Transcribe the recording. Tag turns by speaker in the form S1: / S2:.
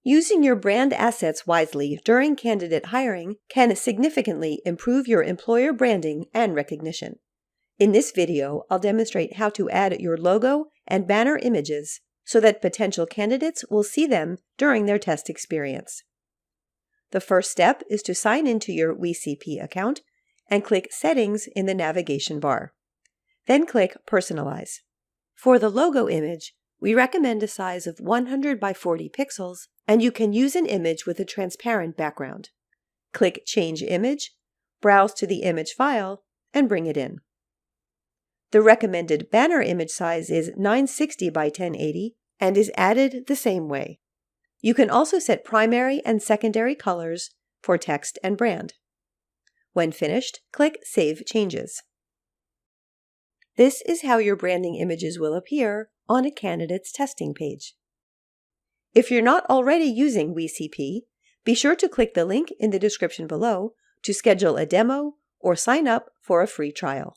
S1: Using your brand assets wisely during candidate hiring can significantly improve your employer branding and recognition. In this video, I'll demonstrate how to add your logo and banner images so that potential candidates will see them during their test experience. The first step is to sign into your WeCP account and click Settings in the navigation bar. Then click Personalize. For the logo image, we recommend a size of 100 by 40 pixels, and you can use an image with a transparent background. Click Change Image, browse to the image file, and bring it in. The recommended banner image size is 960 by 1080 and is added the same way. You can also set primary and secondary colors for text and brand. When finished, click Save Changes. This is how your branding images will appear on a candidate's testing page. If you're not already using WeCP, be sure to click the link in the description below to schedule a demo or sign up for a free trial.